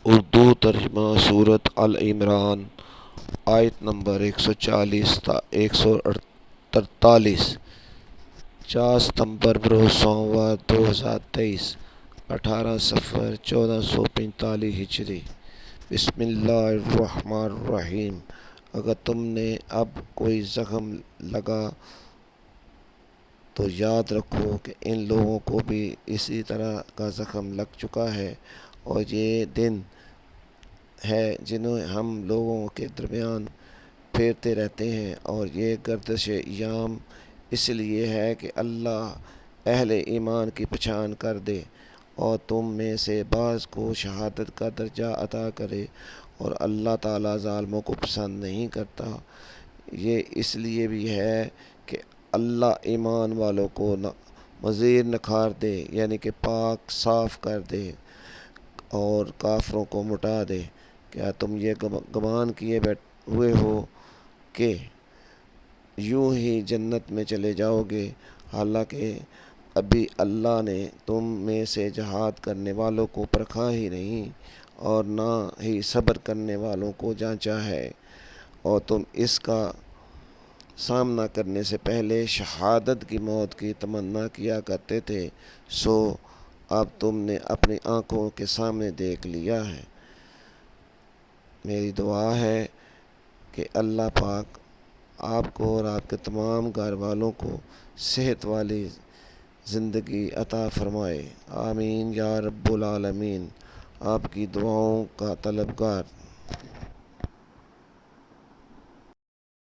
اردو ترجمہ سورۃ ال عمران آیت نمبر 140 تا 143 4 ستمبر بروز سوموار 2023 18 صفر 1445 ہجری۔ بسم اللہ الرحمن الرحیم۔ اگر تم نے اب کوئی زخم لگا تو یاد رکھو کہ ان لوگوں کو بھی اسی طرح کا زخم لگ چکا ہے، اور یہ دن ہے جنہیں ہم لوگوں کے درمیان پھیرتے رہتے ہیں، اور یہ گردش ایام اس لیے ہے کہ اللہ اہل ایمان کی پہچان کر دے اور تم میں سے بعض کو شہادت کا درجہ عطا کرے، اور اللہ تعالیٰ ظالموں کو پسند نہیں کرتا۔ یہ اس لیے بھی ہے کہ اللہ ایمان والوں کو مزید نکھار دے، یعنی کہ پاک صاف کر دے، اور کافروں کو مٹا دے۔ کیا تم یہ گمان کیے ہوئے ہو کہ یوں ہی جنت میں چلے جاؤ گے، حالانکہ ابھی اللہ نے تم میں سے جہاد کرنے والوں کو پرکھا ہی نہیں، اور نہ ہی صبر کرنے والوں کو جانچا ہے، اور تم اس کا سامنا کرنے سے پہلے شہادت کی موت کی تمنا کیا کرتے تھے، سو اب تم نے اپنی آنکھوں کے سامنے دیکھ لیا ہے۔ میری دعا ہے کہ اللہ پاک آپ کو اور آپ کے تمام گھر والوں کو صحت والی زندگی عطا فرمائے، آمین یا رب العالمین۔ آپ کی دعاؤں کا طلبگار۔